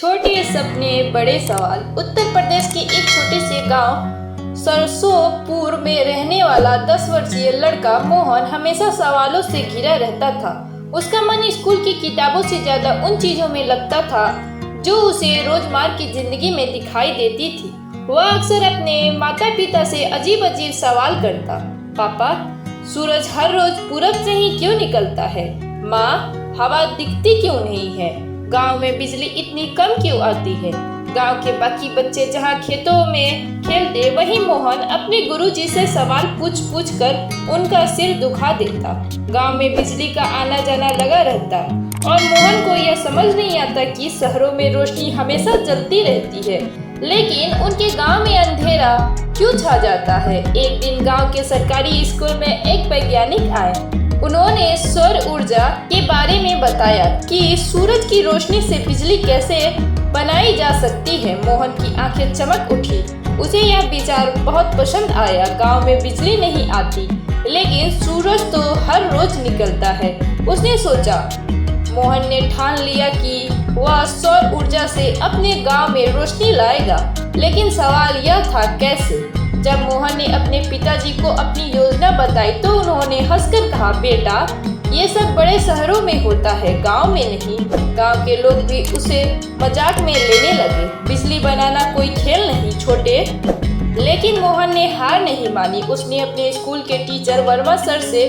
छोटे सपने बड़े सवाल। उत्तर प्रदेश के एक छोटे से गांव सरसोंपुर में रहने वाला 10 वर्षीय लड़का मोहन हमेशा सवालों से घिरा रहता था। उसका मन स्कूल की किताबों से ज्यादा उन चीजों में लगता था जो उसे रोजमर्रा की जिंदगी में दिखाई देती थी। वह अक्सर अपने माता पिता से अजीब अजीब सवाल करता। पापा, सूरज हर रोज पूरब से ही क्यों निकलता है? माँ, हवा दिखती क्यों नहीं है? गांव में बिजली इतनी कम क्यों आती है? गांव के बाकी बच्चे जहां खेतों में खेलते, वहीं मोहन अपने गुरुजी से सवाल पूछ कर उनका सिर दुखा देता। गांव में बिजली का आना जाना लगा रहता और मोहन को यह समझ नहीं आता कि शहरों में रोशनी हमेशा जलती रहती है, लेकिन उनके गांव में अंधेरा क्यों छा जाता है। एक दिन गांव के सरकारी स्कूल में एक वैज्ञानिक आए। उन्होंने सौर ऊर्जा के बारे में बताया कि सूरज की रोशनी से बिजली कैसे बनाई जा सकती है। मोहन की आंखें चमक उठी। उसे यह विचार बहुत पसंद आया। गांव में बिजली नहीं आती, लेकिन सूरज तो हर रोज निकलता है। उसने सोचा। मोहन ने ठान लिया कि वह सौर ऊर्जा से अपने गांव में रोशनी लाएगा, लेकिन सवाल यह था कैसे। जब मोहन ने अपने पिताजी को अपनी योजना बताई तो उन्होंने हंसकर कहा, बेटा, ये सब बड़े शहरों में होता है, गांव में नहीं। गांव के लोग भी उसे मजाक में लेने लगे। बिजली बनाना कोई खेल नहीं छोटे। लेकिन मोहन ने हार नहीं मानी। उसने अपने स्कूल के टीचर वर्मा सर से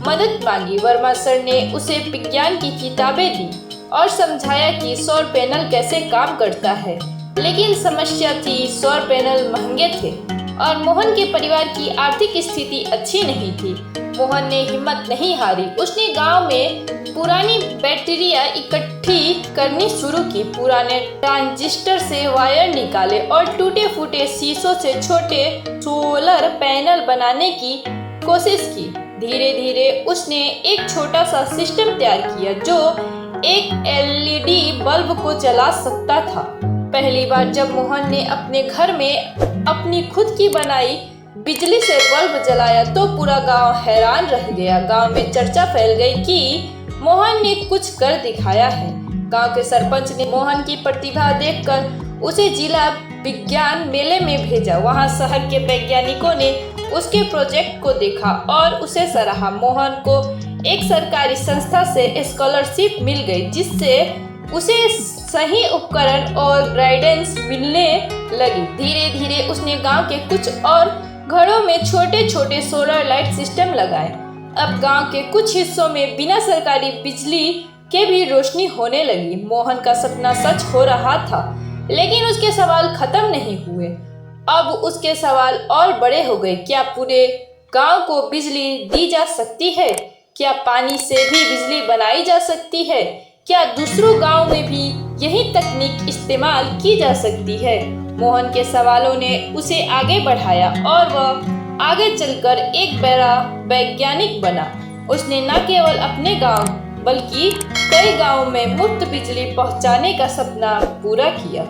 मदद मांगी। वर्मा सर ने उसे विज्ञान की किताबें दी और समझाया कि सौर पैनल कैसे काम करता है। लेकिन समस्या थी, सौर पैनल महंगे थे और मोहन के परिवार की आर्थिक स्थिति अच्छी नहीं थी। मोहन ने हिम्मत नहीं हारी। उसने गांव में पुरानी बैटरियां इकट्ठी करनी शुरू की। पुराने ट्रांजिस्टर से वायर निकाले और टूटे फूटे शीशों से छोटे सोलर पैनल बनाने की कोशिश की। धीरे धीरे उसने एक छोटा सा सिस्टम तैयार किया जो एक एलईडी बल्ब को जला सकता था। पहली बार जब मोहन ने अपने घर में अपनी खुद की बनाई बिजली से बल्ब जलाया तो पूरा गांव हैरान रह गया। गांव में चर्चा फैल गई कि मोहन ने कुछ कर दिखाया है। गांव के सरपंच ने मोहन की प्रतिभा देखकर उसे जिला विज्ञान मेले में भेजा। वहां शहर के वैज्ञानिकों ने उसके प्रोजेक्ट को देखा और उसे सराहा। मोहन को एक सरकारी संस्था से स्कॉलरशिप मिल गई, जिससे उसे सही उपकरण और गाइडेंस मिलने लगी। धीरे धीरे उसने गांव के कुछ और घरों में छोटे छोटे सोलर लाइट सिस्टम लगाए। अब गांव के कुछ हिस्सों में बिना सरकारी बिजली के भी रोशनी होने लगी। मोहन का सपना सच हो रहा था, लेकिन उसके सवाल खत्म नहीं हुए। अब उसके सवाल और बड़े हो गए। क्या पूरे गांव को बिजली दी जा सकती है? क्या पानी से भी बिजली बनाई जा सकती है? क्या दूसरों गांव में भी यही तकनीक इस्तेमाल की जा सकती है? मोहन के सवालों ने उसे आगे बढ़ाया और वह आगे चलकर एक बड़ा वैज्ञानिक बना। उसने न केवल अपने गांव बल्कि कई गांवों में मुफ्त बिजली पहुंचाने का सपना पूरा किया।